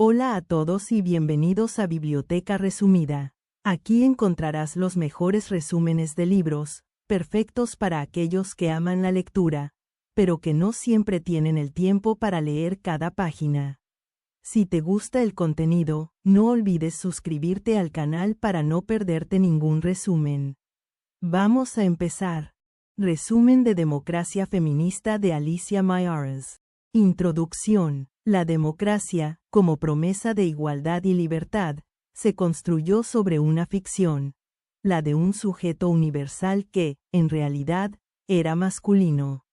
Hola a todos y bienvenidos a Biblioteca Resumida. Aquí encontrarás los mejores resúmenes de libros, perfectos para aquellos que aman la lectura, pero que no siempre tienen el tiempo para leer cada página. Si te gusta el contenido, no olvides suscribirte al canal para no perderte ningún resumen. Vamos a empezar. Resumen de Democracia Feminista de Alicia Myers. Introducción. La democracia, como promesa de igualdad y libertad, se construyó sobre una ficción, la de un sujeto universal que, en realidad, era masculino.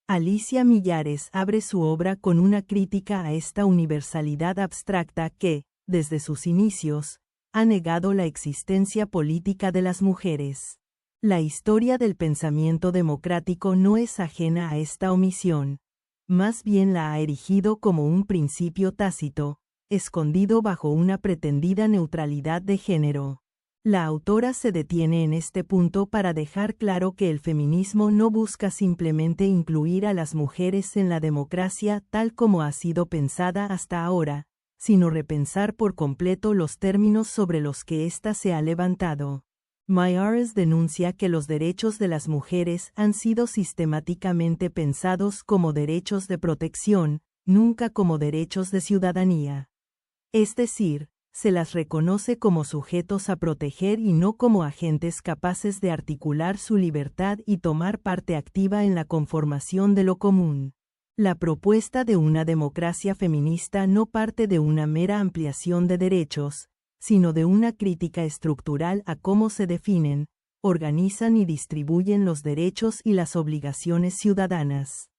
Alicia Millares abre su obra con una crítica a esta universalidad abstracta que, desde sus inicios, ha negado la existencia política de las mujeres. La historia del pensamiento democrático no es ajena a esta omisión. Más bien la ha erigido como un principio tácito, escondido bajo una pretendida neutralidad de género. La autora se detiene en este punto para dejar claro que el feminismo no busca simplemente incluir a las mujeres en la democracia tal como ha sido pensada hasta ahora, sino repensar por completo los términos sobre los que ésta se ha levantado. Myers denuncia que los derechos de las mujeres han sido sistemáticamente pensados como derechos de protección, nunca como derechos de ciudadanía. Es decir, se las reconoce como sujetos a proteger y no como agentes capaces de articular su libertad y tomar parte activa en la conformación de lo común. La propuesta de una democracia feminista no parte de una mera ampliación de derechos, sino de una crítica estructural a cómo se definen, organizan y distribuyen los derechos y las obligaciones ciudadanas.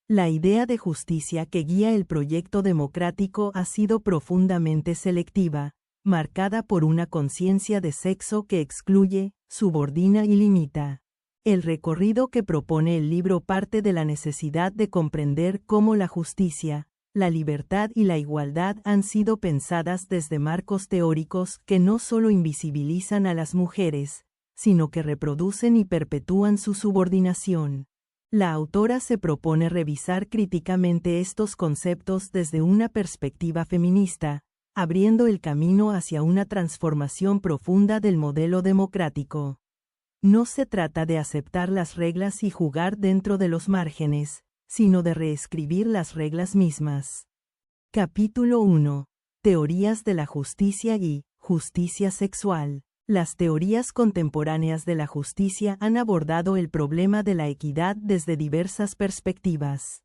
La idea de justicia que guía el proyecto democrático ha sido profundamente selectiva, marcada por una conciencia de sexo que excluye, subordina y limita. El recorrido que propone el libro parte de la necesidad de comprender cómo la justicia, la libertad y la igualdad han sido pensadas desde marcos teóricos que no solo invisibilizan a las mujeres, sino que reproducen y perpetúan su subordinación. La autora se propone revisar críticamente estos conceptos desde una perspectiva feminista, abriendo el camino hacia una transformación profunda del modelo democrático. No se trata de aceptar las reglas y jugar dentro de los márgenes, sino de reescribir las reglas mismas. Capítulo 1. Teorías de la justicia y justicia sexual. Las teorías contemporáneas de la justicia han abordado el problema de la equidad desde diversas perspectivas.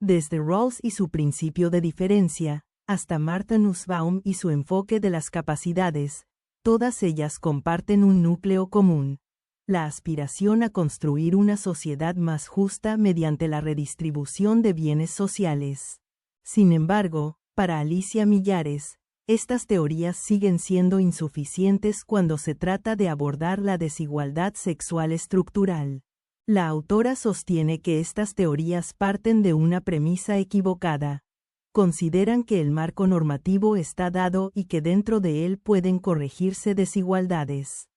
Desde Rawls y su principio de diferencia, hasta Martha Nussbaum y su enfoque de las capacidades, todas ellas comparten un núcleo común: la aspiración a construir una sociedad más justa mediante la redistribución de bienes sociales. Sin embargo, para Alicia Millares, estas teorías siguen siendo insuficientes cuando se trata de abordar la desigualdad sexual estructural. La autora sostiene que estas teorías parten de una premisa equivocada. Consideran que el marco normativo está dado y que dentro de él pueden corregirse desigualdades.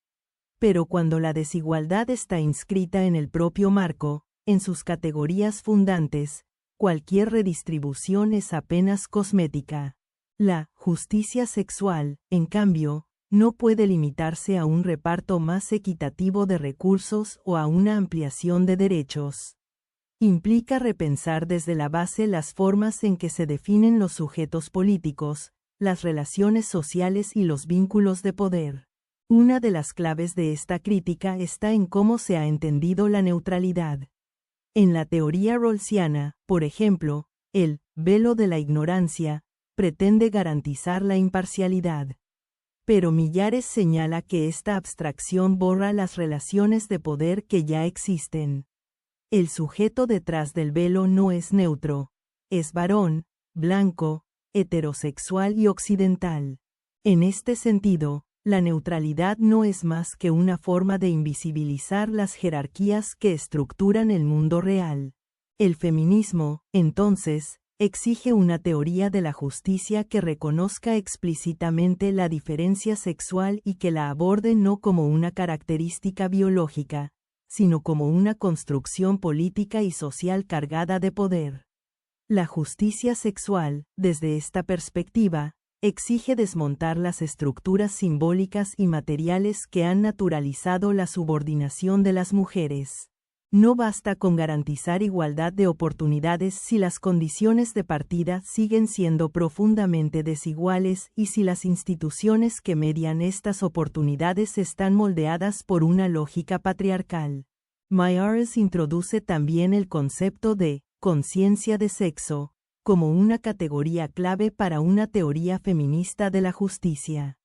Pero cuando la desigualdad está inscrita en el propio marco, en sus categorías fundantes, cualquier redistribución es apenas cosmética. La justicia sexual, en cambio, no puede limitarse a un reparto más equitativo de recursos o a una ampliación de derechos. Implica repensar desde la base las formas en que se definen los sujetos políticos, las relaciones sociales y los vínculos de poder. Una de las claves de esta crítica está en cómo se ha entendido la neutralidad. En la teoría rawlsiana, por ejemplo, el velo de la ignorancia pretende garantizar la imparcialidad. Pero Millares señala que esta abstracción borra las relaciones de poder que ya existen. El sujeto detrás del velo no es neutro, es varón, blanco, heterosexual y occidental. En este sentido, la neutralidad no es más que una forma de invisibilizar las jerarquías que estructuran el mundo real. El feminismo, entonces, exige una teoría de la justicia que reconozca explícitamente la diferencia sexual y que la aborde no como una característica biológica, sino como una construcción política y social cargada de poder. La justicia sexual, desde esta perspectiva, exige desmontar las estructuras simbólicas y materiales que han naturalizado la subordinación de las mujeres. No basta con garantizar igualdad de oportunidades si las condiciones de partida siguen siendo profundamente desiguales y si las instituciones que median estas oportunidades están moldeadas por una lógica patriarcal. Myers introduce también el concepto de conciencia de sexo, como una categoría clave para una teoría feminista de la justicia.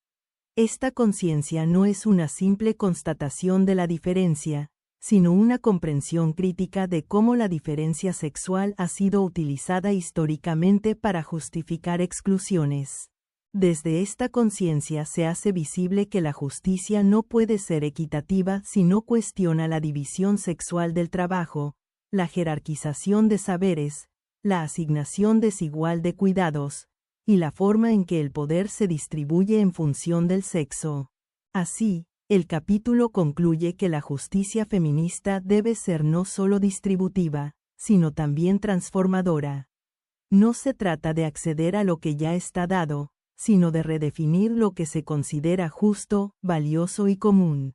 Esta conciencia no es una simple constatación de la diferencia, sino una comprensión crítica de cómo la diferencia sexual ha sido utilizada históricamente para justificar exclusiones. Desde esta conciencia se hace visible que la justicia no puede ser equitativa si no cuestiona la división sexual del trabajo, la jerarquización de saberes, la asignación desigual de cuidados, y la forma en que el poder se distribuye en función del sexo. Así, el capítulo concluye que la justicia feminista debe ser no solo distributiva, sino también transformadora. No se trata de acceder a lo que ya está dado, sino de redefinir lo que se considera justo, valioso y común.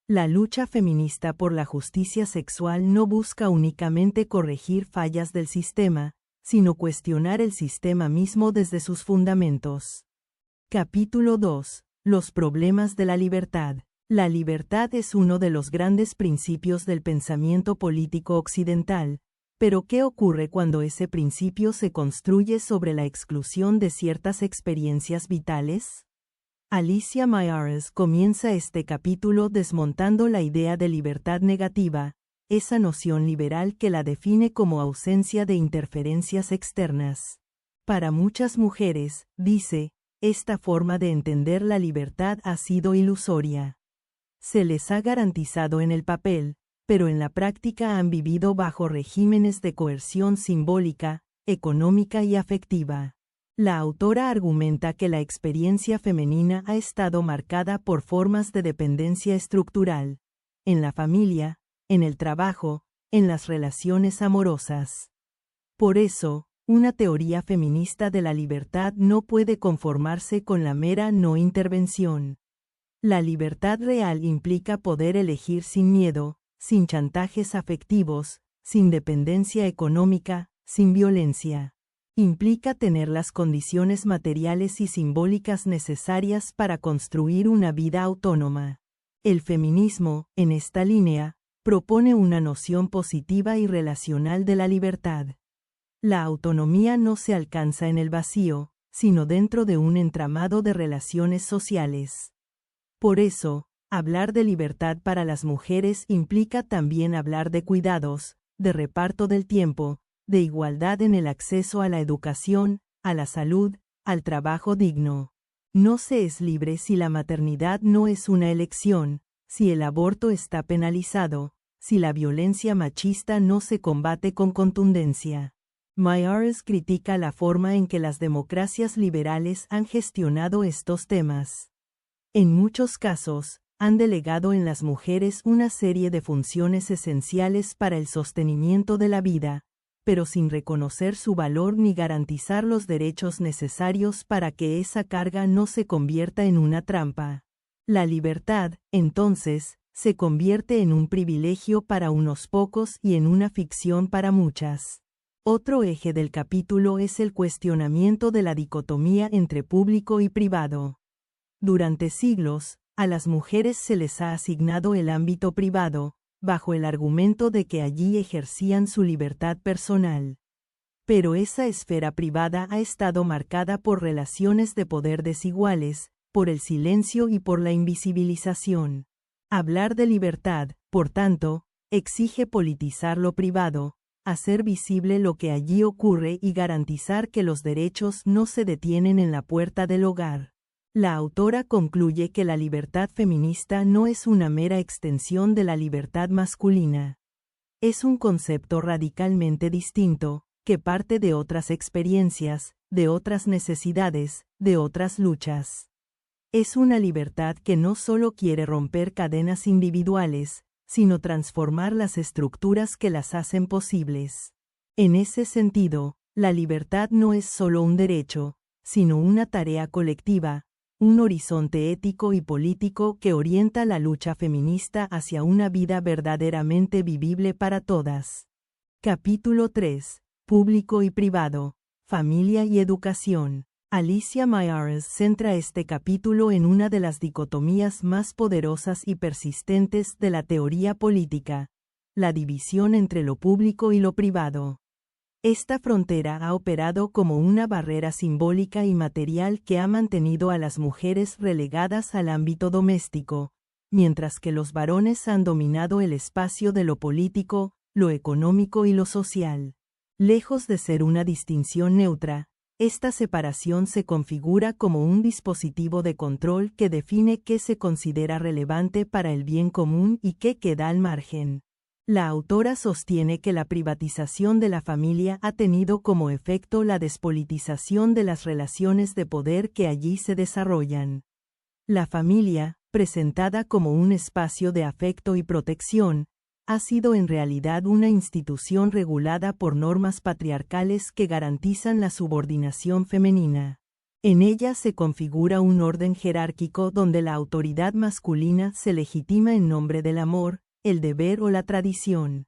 La lucha feminista por la justicia sexual no busca únicamente corregir fallas del sistema, sino cuestionar el sistema mismo desde sus fundamentos. Capítulo 2. Los problemas de la libertad. La libertad es uno de los grandes principios del pensamiento político occidental, pero ¿qué ocurre cuando ese principio se construye sobre la exclusión de ciertas experiencias vitales? Alicia Myers comienza este capítulo desmontando la idea de libertad negativa, esa noción liberal que la define como ausencia de interferencias externas. Para muchas mujeres, dice, esta forma de entender la libertad ha sido ilusoria. Se les ha garantizado en el papel, pero en la práctica han vivido bajo regímenes de coerción simbólica, económica y afectiva. La autora argumenta que la experiencia femenina ha estado marcada por formas de dependencia estructural, en la familia, en el trabajo, en las relaciones amorosas. Por eso, una teoría feminista de la libertad no puede conformarse con la mera no intervención. La libertad real implica poder elegir sin miedo, sin chantajes afectivos, sin dependencia económica, sin violencia. Implica tener las condiciones materiales y simbólicas necesarias para construir una vida autónoma. El feminismo, en esta línea, propone una noción positiva y relacional de la libertad. La autonomía no se alcanza en el vacío, sino dentro de un entramado de relaciones sociales. Por eso, hablar de libertad para las mujeres implica también hablar de cuidados, de reparto del tiempo, de igualdad en el acceso a la educación, a la salud, al trabajo digno. No se es libre si la maternidad no es una elección, si el aborto está penalizado, si la violencia machista no se combate con contundencia. Myers critica la forma en que las democracias liberales han gestionado estos temas. En muchos casos, han delegado en las mujeres una serie de funciones esenciales para el sostenimiento de la vida, pero sin reconocer su valor ni garantizar los derechos necesarios para que esa carga no se convierta en una trampa. La libertad, entonces, se convierte en un privilegio para unos pocos y en una ficción para muchas. Otro eje del capítulo es el cuestionamiento de la dicotomía entre público y privado. Durante siglos, a las mujeres se les ha asignado el ámbito privado, bajo el argumento de que allí ejercían su libertad personal. Pero esa esfera privada ha estado marcada por relaciones de poder desiguales, por el silencio y por la invisibilización. Hablar de libertad, por tanto, exige politizar lo privado, hacer visible lo que allí ocurre y garantizar que los derechos no se detienen en la puerta del hogar. La autora concluye que la libertad feminista no es una mera extensión de la libertad masculina. Es un concepto radicalmente distinto, que parte de otras experiencias, de otras necesidades, de otras luchas. Es una libertad que no solo quiere romper cadenas individuales, sino transformar las estructuras que las hacen posibles. En ese sentido, la libertad no es solo un derecho, sino una tarea colectiva, un horizonte ético y político que orienta la lucha feminista hacia una vida verdaderamente vivible para todas. Capítulo 3. Público y privado, familia y educación. Alicia Myers centra este capítulo en una de las dicotomías más poderosas y persistentes de la teoría política, la división entre lo público y lo privado. Esta frontera ha operado como una barrera simbólica y material que ha mantenido a las mujeres relegadas al ámbito doméstico, mientras que los varones han dominado el espacio de lo político, lo económico y lo social. Lejos de ser una distinción neutra, esta separación se configura como un dispositivo de control que define qué se considera relevante para el bien común y qué queda al margen. La autora sostiene que la privatización de la familia ha tenido como efecto la despolitización de las relaciones de poder que allí se desarrollan. La familia, presentada como un espacio de afecto y protección, ha sido en realidad una institución regulada por normas patriarcales que garantizan la subordinación femenina. En ella se configura un orden jerárquico donde la autoridad masculina se legitima en nombre del amor, el deber o la tradición.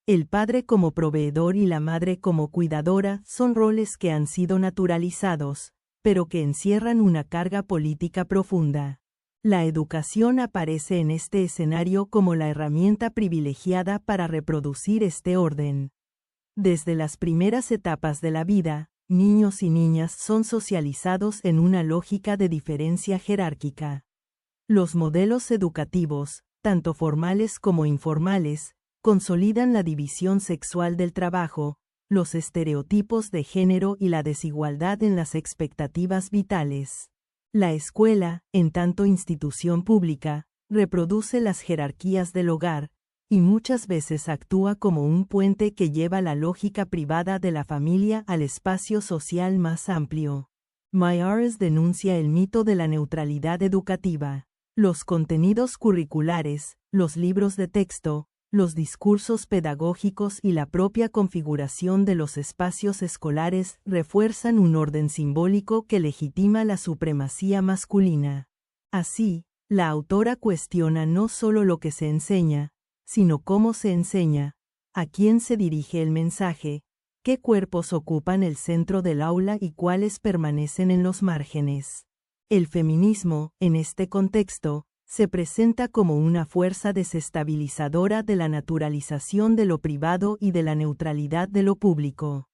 El padre como proveedor y la madre como cuidadora son roles que han sido naturalizados, pero que encierran una carga política profunda. La educación aparece en este escenario como la herramienta privilegiada para reproducir este orden. Desde las primeras etapas de la vida, niños y niñas son socializados en una lógica de diferencia jerárquica. Los modelos educativos, tanto formales como informales, consolidan la división sexual del trabajo, los estereotipos de género y la desigualdad en las expectativas vitales. La escuela, en tanto institución pública, reproduce las jerarquías del hogar, y muchas veces actúa como un puente que lleva la lógica privada de la familia al espacio social más amplio. Myers denuncia el mito de la neutralidad educativa. Los contenidos curriculares, los libros de texto, los discursos pedagógicos y la propia configuración de los espacios escolares refuerzan un orden simbólico que legitima la supremacía masculina. Así, la autora cuestiona no solo lo que se enseña, sino cómo se enseña, a quién se dirige el mensaje, qué cuerpos ocupan el centro del aula y cuáles permanecen en los márgenes. El feminismo, en este contexto, se presenta como una fuerza desestabilizadora de la naturalización de lo privado y de la neutralidad de lo público.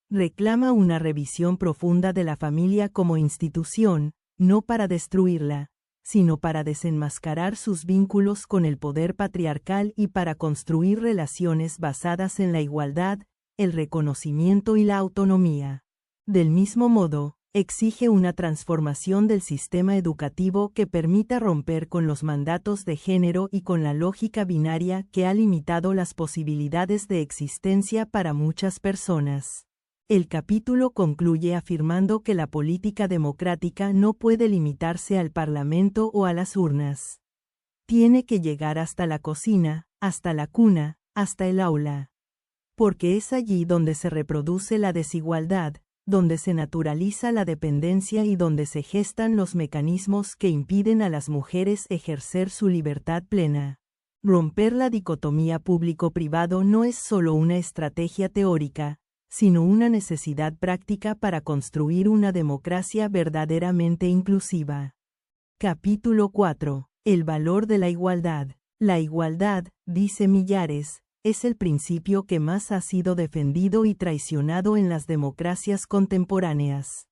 Reclama una revisión profunda de la familia como institución, no para destruirla, sino para desenmascarar sus vínculos con el poder patriarcal y para construir relaciones basadas en la igualdad, el reconocimiento y la autonomía. Del mismo modo, exige una transformación del sistema educativo que permita romper con los mandatos de género y con la lógica binaria que ha limitado las posibilidades de existencia para muchas personas. El capítulo concluye afirmando que la política democrática no puede limitarse al Parlamento o a las urnas. Tiene que llegar hasta la cocina, hasta la cuna, hasta el aula. Porque es allí donde se reproduce la desigualdad, donde se naturaliza la dependencia y donde se gestan los mecanismos que impiden a las mujeres ejercer su libertad plena. Romper la dicotomía público-privado no es solo una estrategia teórica, sino una necesidad práctica para construir una democracia verdaderamente inclusiva. Capítulo 4. El valor de la igualdad. La igualdad, dice Millares, es el principio que más ha sido defendido y traicionado en las democracias contemporáneas.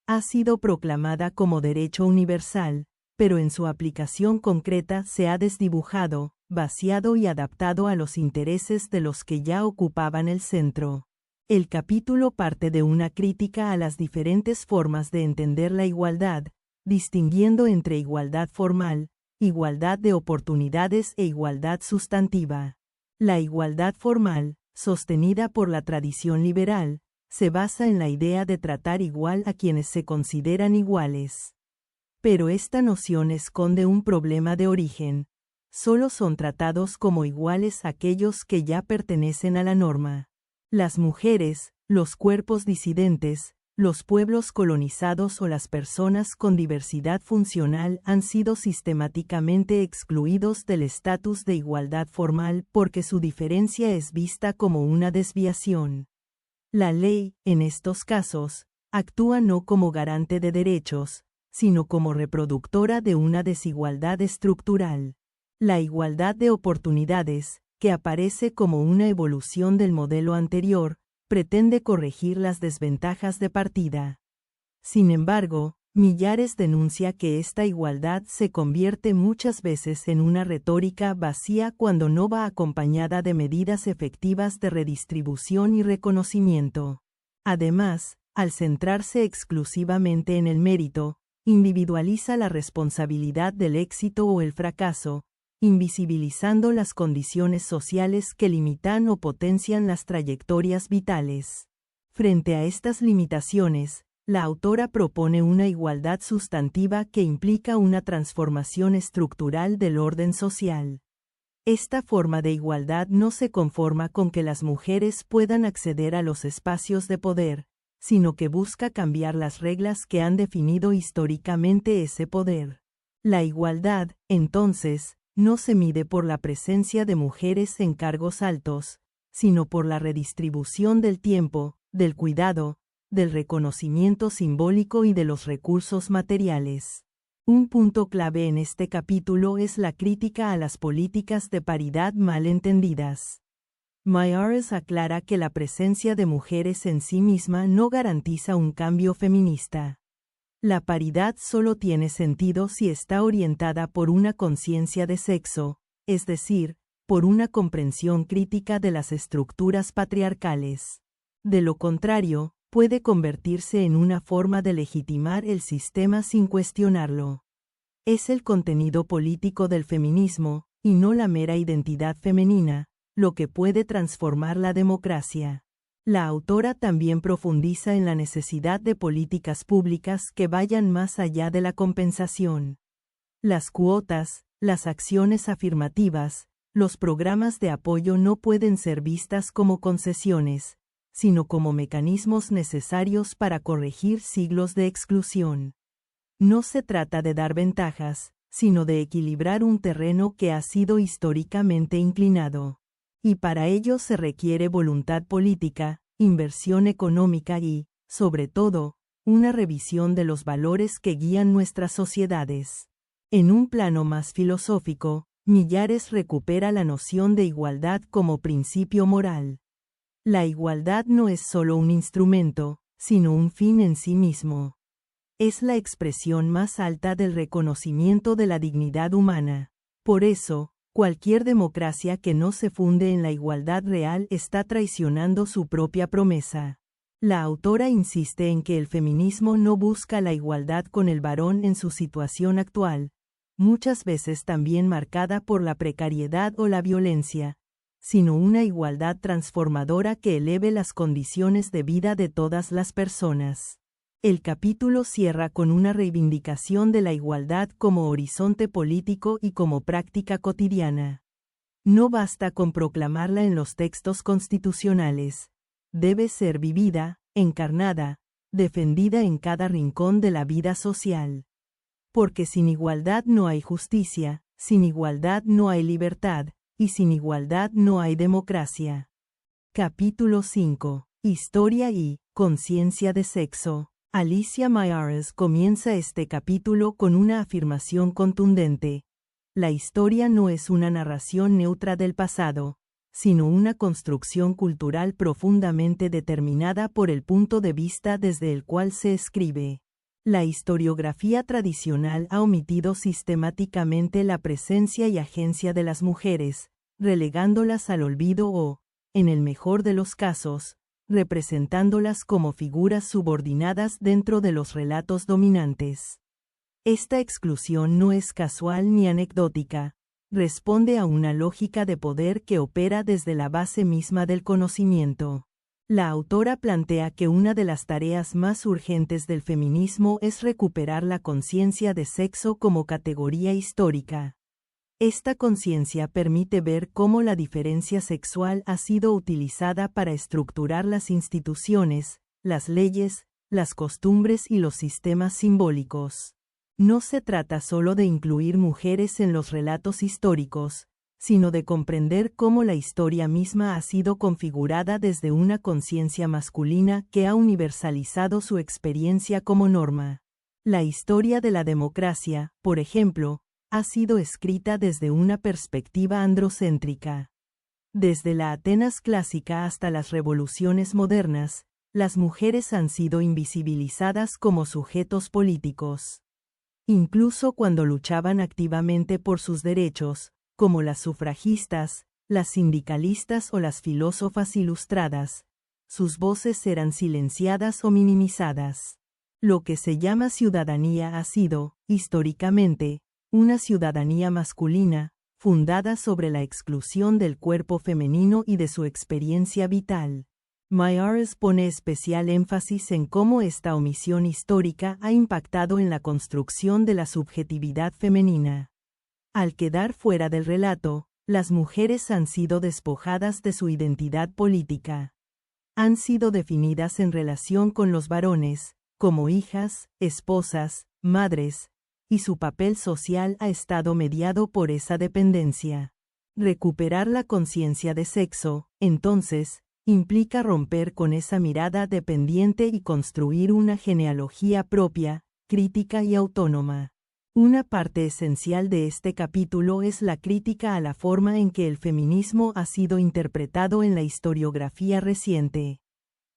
Ha sido proclamada como derecho universal, pero en su aplicación concreta se ha desdibujado, vaciado y adaptado a los intereses de los que ya ocupaban el centro. El capítulo parte de una crítica a las diferentes formas de entender la igualdad, distinguiendo entre igualdad formal, igualdad de oportunidades e igualdad sustantiva. La igualdad formal, sostenida por la tradición liberal, se basa en la idea de tratar igual a quienes se consideran iguales. Pero esta noción esconde un problema de origen. Solo son tratados como iguales aquellos que ya pertenecen a la norma. Las mujeres, los cuerpos disidentes, Los pueblos colonizados o las personas con diversidad funcional han sido sistemáticamente excluidos del estatus de igualdad formal porque su diferencia es vista como una desviación. La ley, en estos casos, actúa no como garante de derechos, sino como reproductora de una desigualdad estructural. La igualdad de oportunidades, que aparece como una evolución del modelo anterior, pretende corregir las desventajas de partida. Sin embargo, Millares denuncia que esta igualdad se convierte muchas veces en una retórica vacía cuando no va acompañada de medidas efectivas de redistribución y reconocimiento. Además, al centrarse exclusivamente en el mérito, individualiza la responsabilidad del éxito o el fracaso, invisibilizando las condiciones sociales que limitan o potencian las trayectorias vitales. Frente a estas limitaciones, la autora propone una igualdad sustantiva que implica una transformación estructural del orden social. Esta forma de igualdad no se conforma con que las mujeres puedan acceder a los espacios de poder, sino que busca cambiar las reglas que han definido históricamente ese poder. La igualdad, entonces, no se mide por la presencia de mujeres en cargos altos, sino por la redistribución del tiempo, del cuidado, del reconocimiento simbólico y de los recursos materiales. Un punto clave en este capítulo es la crítica a las políticas de paridad mal entendidas. Millares aclara que la presencia de mujeres en sí misma no garantiza un cambio feminista. La paridad solo tiene sentido si está orientada por una conciencia de sexo, es decir, por una comprensión crítica de las estructuras patriarcales. De lo contrario, puede convertirse en una forma de legitimar el sistema sin cuestionarlo. Es el contenido político del feminismo, y no la mera identidad femenina, lo que puede transformar la democracia. La autora también profundiza en la necesidad de políticas públicas que vayan más allá de la compensación. Las cuotas, las acciones afirmativas, los programas de apoyo no pueden ser vistas como concesiones, sino como mecanismos necesarios para corregir siglos de exclusión. No se trata de dar ventajas, sino de equilibrar un terreno que ha sido históricamente inclinado. Y para ello se requiere voluntad política, inversión económica y, sobre todo, una revisión de los valores que guían nuestras sociedades. En un plano más filosófico, Millares recupera la noción de igualdad como principio moral. La igualdad no es solo un instrumento, sino un fin en sí mismo. Es la expresión más alta del reconocimiento de la dignidad humana. Por eso, cualquier democracia que no se funde en la igualdad real está traicionando su propia promesa. La autora insiste en que el feminismo no busca la igualdad con el varón en su situación actual, muchas veces también marcada por la precariedad o la violencia, sino una igualdad transformadora que eleve las condiciones de vida de todas las personas. El capítulo cierra con una reivindicación de la igualdad como horizonte político y como práctica cotidiana. No basta con proclamarla en los textos constitucionales. Debe ser vivida, encarnada, defendida en cada rincón de la vida social. Porque sin igualdad no hay justicia, sin igualdad no hay libertad, y sin igualdad no hay democracia. Capítulo 5. Historia y conciencia de sexo. Alicia Millares comienza este capítulo con una afirmación contundente. La historia no es una narración neutra del pasado, sino una construcción cultural profundamente determinada por el punto de vista desde el cual se escribe. La historiografía tradicional ha omitido sistemáticamente la presencia y agencia de las mujeres, relegándolas al olvido o, en el mejor de los casos, representándolas como figuras subordinadas dentro de los relatos dominantes. Esta exclusión no es casual ni anecdótica, responde a una lógica de poder que opera desde la base misma del conocimiento. La autora plantea que una de las tareas más urgentes del feminismo es recuperar la conciencia de sexo como categoría histórica. Esta conciencia permite ver cómo la diferencia sexual ha sido utilizada para estructurar las instituciones, las leyes, las costumbres y los sistemas simbólicos. No se trata solo de incluir mujeres en los relatos históricos, sino de comprender cómo la historia misma ha sido configurada desde una conciencia masculina que ha universalizado su experiencia como norma. La historia de la democracia, por ejemplo, ha sido escrita desde una perspectiva androcéntrica. Desde la Atenas clásica hasta las revoluciones modernas, las mujeres han sido invisibilizadas como sujetos políticos. Incluso cuando luchaban activamente por sus derechos, como las sufragistas, las sindicalistas o las filósofas ilustradas, sus voces eran silenciadas o minimizadas. Lo que se llama ciudadanía ha sido, históricamente, una ciudadanía masculina, fundada sobre la exclusión del cuerpo femenino y de su experiencia vital. Myers pone especial énfasis en cómo esta omisión histórica ha impactado en la construcción de la subjetividad femenina. Al quedar fuera del relato, las mujeres han sido despojadas de su identidad política. Han sido definidas en relación con los varones, como hijas, esposas, madres, y su papel social ha estado mediado por esa dependencia. Recuperar la conciencia de sexo, entonces, implica romper con esa mirada dependiente y construir una genealogía propia, crítica y autónoma. Una parte esencial de este capítulo es la crítica a la forma en que el feminismo ha sido interpretado en la historiografía reciente.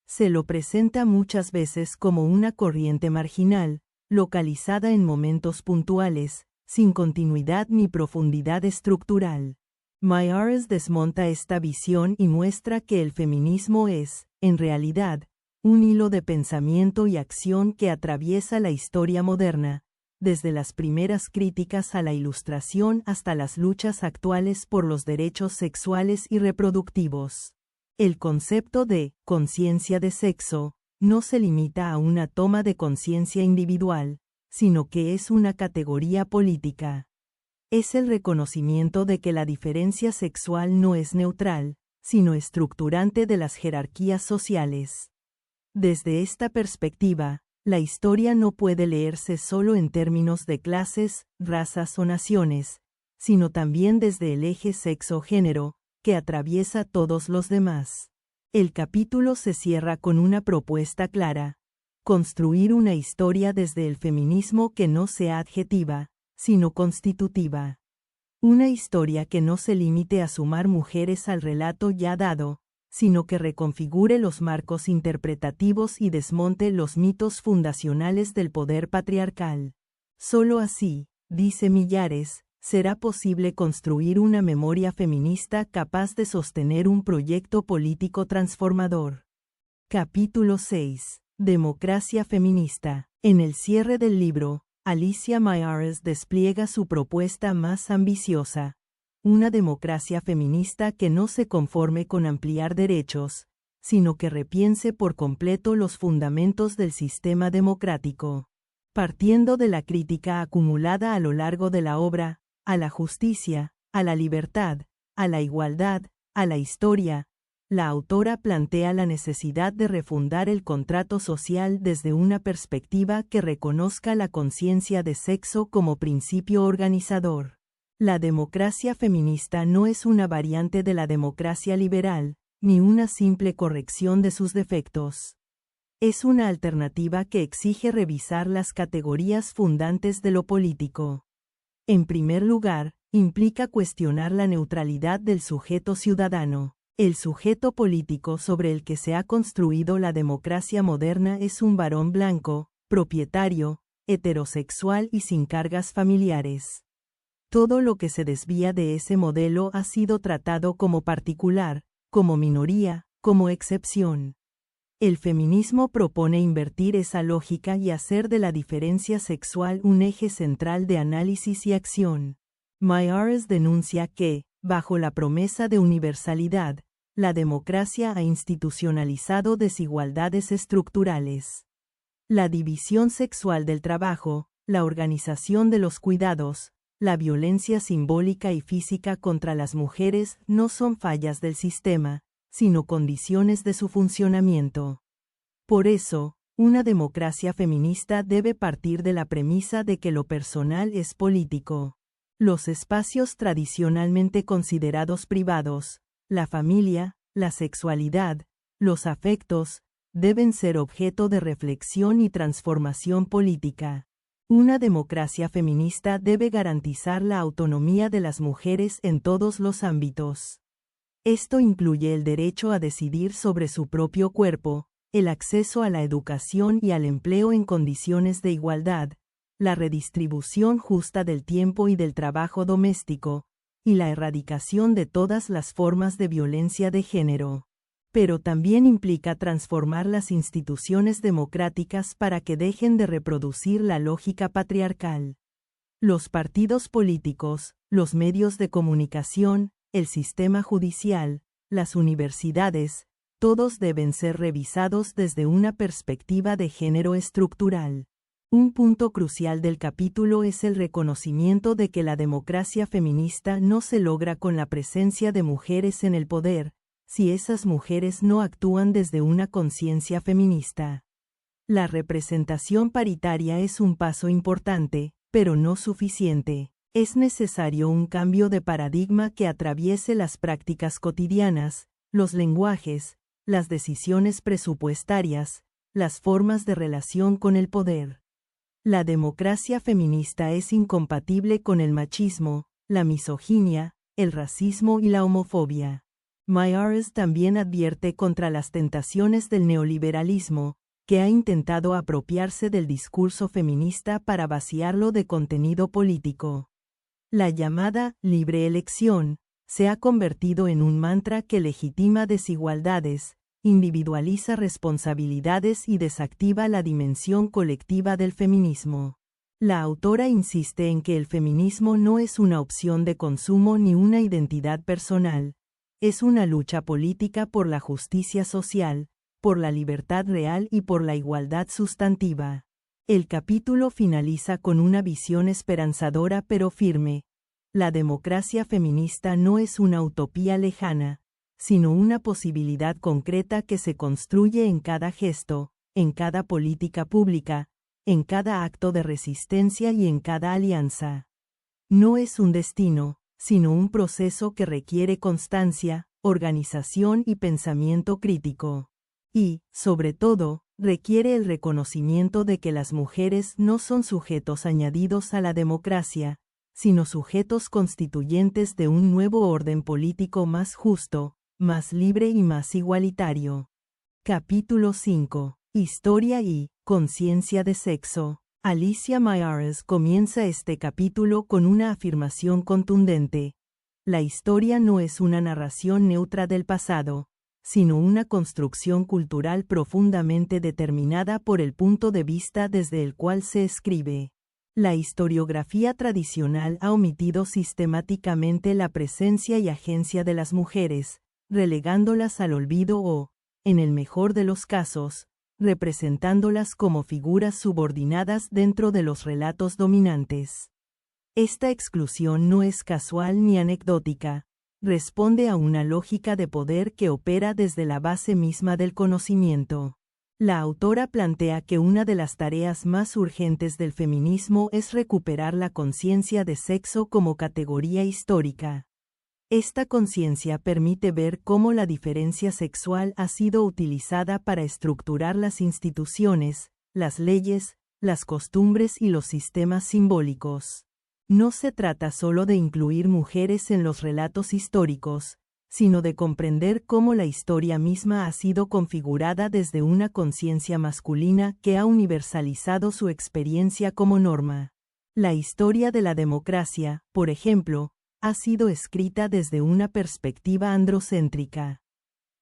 Se lo presenta muchas veces como una corriente marginal, localizada en momentos puntuales, sin continuidad ni profundidad estructural. Myers desmonta esta visión y muestra que el feminismo es, en realidad, un hilo de pensamiento y acción que atraviesa la historia moderna, desde las primeras críticas a la Ilustración hasta las luchas actuales por los derechos sexuales y reproductivos. El concepto de conciencia de sexo no se limita a una toma de conciencia individual, sino que es una categoría política. Es el reconocimiento de que la diferencia sexual no es neutral, sino estructurante de las jerarquías sociales. Desde esta perspectiva, la historia no puede leerse solo en términos de clases, razas o naciones, sino también desde el eje sexo-género, que atraviesa todos los demás. El capítulo se cierra con una propuesta clara: construir una historia desde el feminismo que no sea adjetiva, sino constitutiva. Una historia que no se limite a sumar mujeres al relato ya dado, sino que reconfigure los marcos interpretativos y desmonte los mitos fundacionales del poder patriarcal. Solo así, dice Millares, será posible construir una memoria feminista capaz de sostener un proyecto político transformador. Capítulo 6. Democracia feminista. En el cierre del libro, Alicia Myers despliega su propuesta más ambiciosa: una democracia feminista que no se conforme con ampliar derechos, sino que repiense por completo los fundamentos del sistema democrático. Partiendo de la crítica acumulada a lo largo de la obra, a la justicia, a la libertad, a la igualdad, a la historia, la autora plantea la necesidad de refundar el contrato social desde una perspectiva que reconozca la conciencia de sexo como principio organizador. La democracia feminista no es una variante de la democracia liberal, ni una simple corrección de sus defectos. Es una alternativa que exige revisar las categorías fundantes de lo político. En primer lugar, implica cuestionar la neutralidad del sujeto ciudadano. El sujeto político sobre el que se ha construido la democracia moderna es un varón blanco, propietario, heterosexual y sin cargas familiares. Todo lo que se desvía de ese modelo ha sido tratado como particular, como minoría, como excepción. El feminismo propone invertir esa lógica y hacer de la diferencia sexual un eje central de análisis y acción. Myers denuncia que, bajo la promesa de universalidad, la democracia ha institucionalizado desigualdades estructurales. La división sexual del trabajo, la organización de los cuidados, la violencia simbólica y física contra las mujeres no son fallas del sistema, sino condiciones de su funcionamiento. Por eso, Una democracia feminista debe partir de la premisa de que lo personal es político. Los espacios tradicionalmente considerados privados, la familia, la sexualidad, los afectos, deben ser objeto de reflexión y transformación política. Una democracia feminista debe garantizar la autonomía de las mujeres en todos los ámbitos. Esto incluye el derecho a decidir sobre su propio cuerpo, el acceso a la educación y al empleo en condiciones de igualdad, la redistribución justa del tiempo y del trabajo doméstico, y la erradicación de todas las formas de violencia de género. Pero también implica transformar las instituciones democráticas para que dejen de reproducir la lógica patriarcal. Los partidos políticos, los medios de comunicación, el sistema judicial, las universidades, todos deben ser revisados desde una perspectiva de género estructural. Un punto crucial del capítulo es el reconocimiento de que la democracia feminista no se logra con la presencia de mujeres en el poder, si esas mujeres no actúan desde una conciencia feminista. La representación paritaria es un paso importante, pero no suficiente. Es necesario un cambio de paradigma que atraviese las prácticas cotidianas, los lenguajes, las decisiones presupuestarias, las formas de relación con el poder. La democracia feminista es incompatible con el machismo, la misoginia, el racismo y la homofobia. Myers también advierte contra las tentaciones del neoliberalismo, que ha intentado apropiarse del discurso feminista para vaciarlo de contenido político. La llamada libre elección se ha convertido en un mantra que legitima desigualdades, individualiza responsabilidades y desactiva la dimensión colectiva del feminismo. La autora insiste en que el feminismo no es una opción de consumo ni una identidad personal, es una lucha política por la justicia social, por la libertad real y por la igualdad sustantiva. El capítulo finaliza con una visión esperanzadora pero firme. La democracia feminista no es una utopía lejana, sino una posibilidad concreta que se construye en cada gesto, en cada política pública, en cada acto de resistencia y en cada alianza. No es un destino, sino un proceso que requiere constancia, organización y pensamiento crítico. Y, sobre todo, requiere el reconocimiento de que las mujeres no son sujetos añadidos a la democracia, sino sujetos constituyentes de un nuevo orden político más justo, más libre y más igualitario. Capítulo 5. Historia y conciencia de sexo. Alicia Myers comienza este capítulo con una afirmación contundente. La historia no es una narración neutra del pasado, sino una construcción cultural profundamente determinada por el punto de vista desde el cual se escribe. La historiografía tradicional ha omitido sistemáticamente la presencia y agencia de las mujeres, relegándolas al olvido o, en el mejor de los casos, representándolas como figuras subordinadas dentro de los relatos dominantes. Esta exclusión no es casual ni anecdótica, responde a una lógica de poder que opera desde la base misma del conocimiento. La autora plantea que una de las tareas más urgentes del feminismo es recuperar la conciencia de sexo como categoría histórica. Esta conciencia permite ver cómo la diferencia sexual ha sido utilizada para estructurar las instituciones, las leyes, las costumbres y los sistemas simbólicos. No se trata solo de incluir mujeres en los relatos históricos, sino de comprender cómo la historia misma ha sido configurada desde una conciencia masculina que ha universalizado su experiencia como norma. La historia de la democracia, por ejemplo, ha sido escrita desde una perspectiva androcéntrica.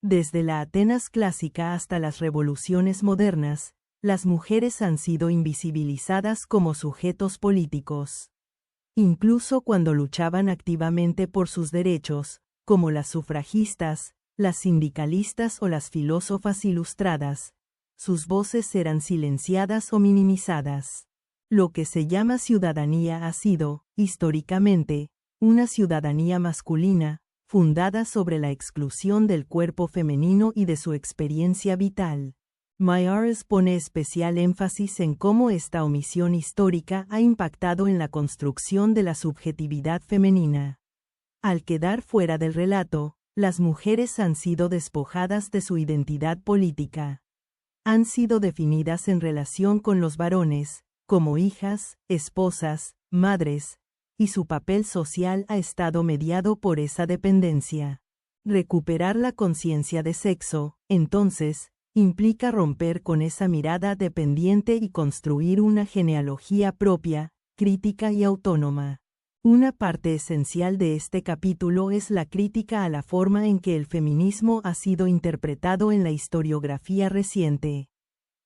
Desde la Atenas clásica hasta las revoluciones modernas, las mujeres han sido invisibilizadas como sujetos políticos. Incluso cuando luchaban activamente por sus derechos, como las sufragistas, las sindicalistas o las filósofas ilustradas, sus voces eran silenciadas o minimizadas. Lo que se llama ciudadanía ha sido, históricamente, una ciudadanía masculina, fundada sobre la exclusión del cuerpo femenino y de su experiencia vital. Myers pone especial énfasis en cómo esta omisión histórica ha impactado en la construcción de la subjetividad femenina. Al quedar fuera del relato, las mujeres han sido despojadas de su identidad política. Han sido definidas en relación con los varones, como hijas, esposas, madres, y su papel social ha estado mediado por esa dependencia. Recuperar la conciencia de sexo, entonces, implica romper con esa mirada dependiente y construir una genealogía propia, crítica y autónoma. Una parte esencial de este capítulo es la crítica a la forma en que el feminismo ha sido interpretado en la historiografía reciente.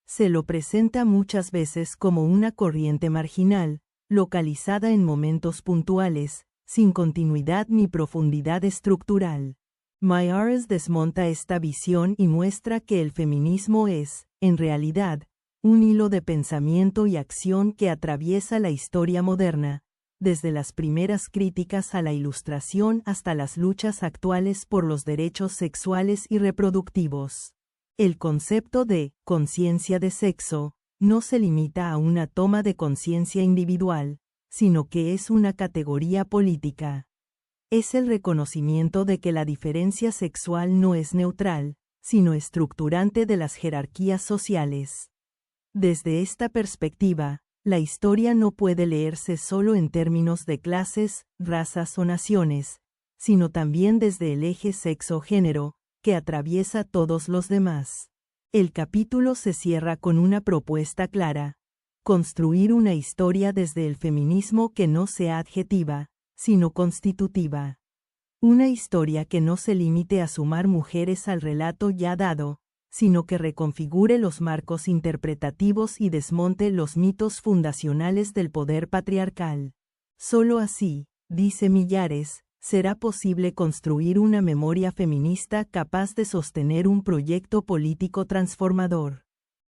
Se lo presenta muchas veces como una corriente marginal, localizada en momentos puntuales, sin continuidad ni profundidad estructural. Myers desmonta esta visión y muestra que el feminismo es, en realidad, un hilo de pensamiento y acción que atraviesa la historia moderna, desde las primeras críticas a la Ilustración hasta las luchas actuales por los derechos sexuales y reproductivos. El concepto de conciencia de sexo no se limita a una toma de conciencia individual, sino que es una categoría política. Es el reconocimiento de que la diferencia sexual no es neutral, sino estructurante de las jerarquías sociales. Desde esta perspectiva, la historia no puede leerse solo en términos de clases, razas o naciones, sino también desde el eje sexo-género, que atraviesa todos los demás. El capítulo se cierra con una propuesta clara: construir una historia desde el feminismo que no sea adjetiva, sino constitutiva. Una historia que no se limite a sumar mujeres al relato ya dado, sino que reconfigure los marcos interpretativos y desmonte los mitos fundacionales del poder patriarcal. Solo así, dice Myers, será posible construir una memoria feminista capaz de sostener un proyecto político transformador.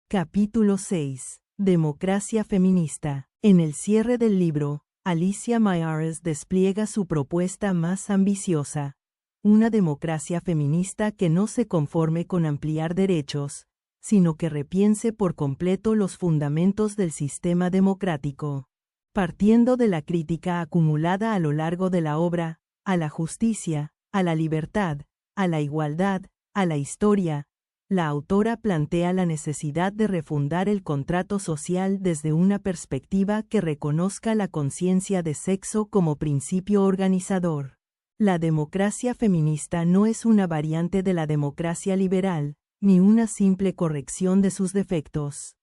Capítulo 6. Democracia feminista. En el cierre del libro, Alicia Myers despliega su propuesta más ambiciosa: una democracia feminista que no se conforme con ampliar derechos, sino que repiense por completo los fundamentos del sistema democrático. Partiendo de la crítica acumulada a lo largo de la obra, a la justicia, a la libertad, a la igualdad, a la historia, la autora plantea la necesidad de refundar el contrato social desde una perspectiva que reconozca la conciencia de sexo como principio organizador. La democracia feminista no es una variante de la democracia liberal, ni una simple corrección de sus defectos.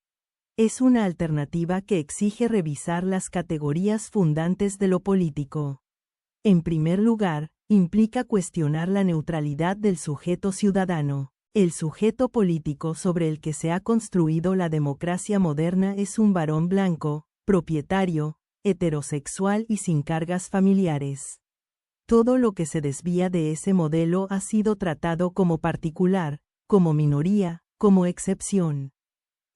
Es una alternativa que exige revisar las categorías fundantes de lo político. En primer lugar, implica cuestionar la neutralidad del sujeto ciudadano. El sujeto político sobre el que se ha construido la democracia moderna es un varón blanco, propietario, heterosexual y sin cargas familiares. Todo lo que se desvía de ese modelo ha sido tratado como particular, como minoría, como excepción.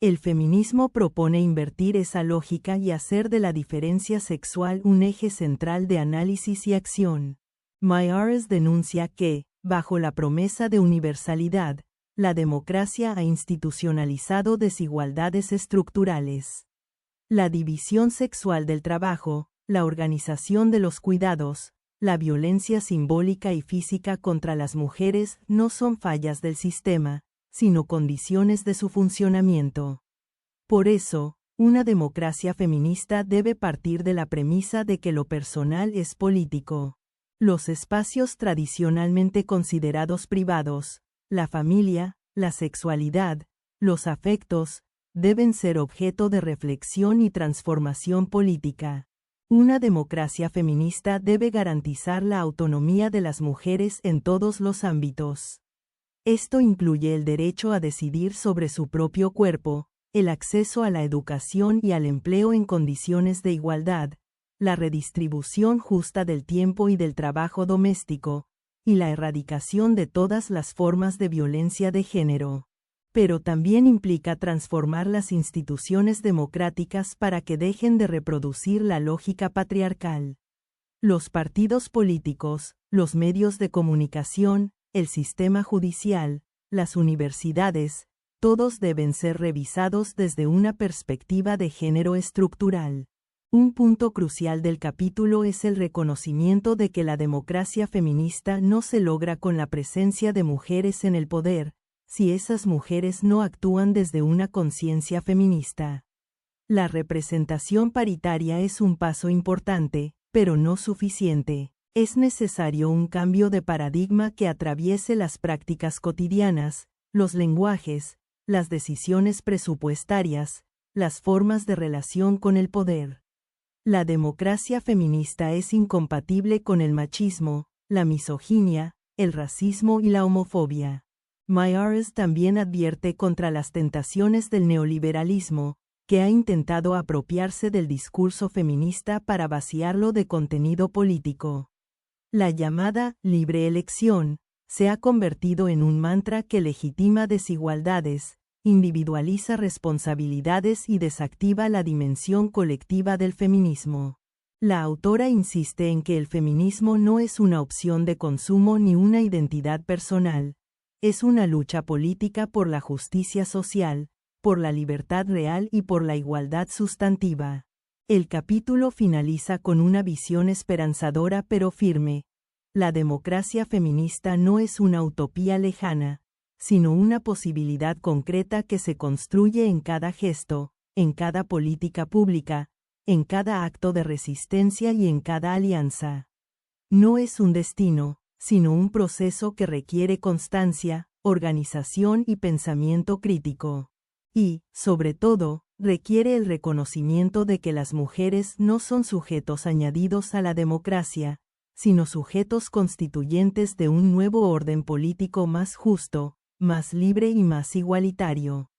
El feminismo propone invertir esa lógica y hacer de la diferencia sexual un eje central de análisis y acción. Myers denuncia que, bajo la promesa de universalidad, la democracia ha institucionalizado desigualdades estructurales. La división sexual del trabajo, la organización de los cuidados, la violencia simbólica y física contra las mujeres no son fallas del sistema, sino condiciones de su funcionamiento. Por eso, una democracia feminista debe partir de la premisa de que lo personal es político. Los espacios tradicionalmente considerados privados, la familia, la sexualidad, los afectos, deben ser objeto de reflexión y transformación política. Una democracia feminista debe garantizar la autonomía de las mujeres en todos los ámbitos. Esto incluye el derecho a decidir sobre su propio cuerpo, el acceso a la educación y al empleo en condiciones de igualdad, la redistribución justa del tiempo y del trabajo doméstico, y la erradicación de todas las formas de violencia de género. Pero también implica transformar las instituciones democráticas para que dejen de reproducir la lógica patriarcal. Los partidos políticos, los medios de comunicación, el sistema judicial, las universidades, Todos deben ser revisados desde una perspectiva de género estructural. Un punto crucial del capítulo es el reconocimiento de que la democracia feminista no se logra con la presencia de mujeres en el poder, si esas mujeres no actúan desde una conciencia feminista. La representación paritaria es un paso importante, pero no suficiente. Es necesario un cambio de paradigma que atraviese las prácticas cotidianas, los lenguajes, las decisiones presupuestarias, las formas de relación con el poder. La democracia feminista es incompatible con el machismo, la misoginia, el racismo y la homofobia. Myers también advierte contra las tentaciones del neoliberalismo, que ha intentado apropiarse del discurso feminista para vaciarlo de contenido político. La llamada libre elección se ha convertido en un mantra que legitima desigualdades, individualiza responsabilidades y desactiva la dimensión colectiva del feminismo. La autora insiste en que el feminismo no es una opción de consumo ni una identidad personal, es una lucha política por la justicia social, por la libertad real y por la igualdad sustantiva. El capítulo finaliza con una visión esperanzadora pero firme. La democracia feminista no es una utopía lejana, sino una posibilidad concreta que se construye en cada gesto, en cada política pública, en cada acto de resistencia y en cada alianza. No es un destino, sino un proceso que requiere constancia, organización y pensamiento crítico. Y, sobre todo, requiere el reconocimiento de que las mujeres no son sujetos añadidos a la democracia, sino sujetos constituyentes de un nuevo orden político más justo, más libre y más igualitario.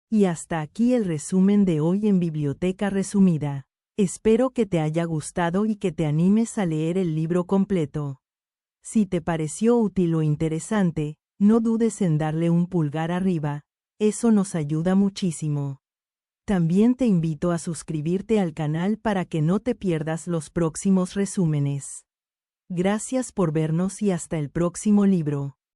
Y hasta aquí el resumen de hoy en Biblioteca Resumida. Espero que te haya gustado y que te animes a leer el libro completo. Si te pareció útil o interesante, no dudes en darle un pulgar arriba, eso nos ayuda muchísimo. También te invito a suscribirte al canal para que no te pierdas los próximos resúmenes. Gracias por vernos y hasta el próximo libro.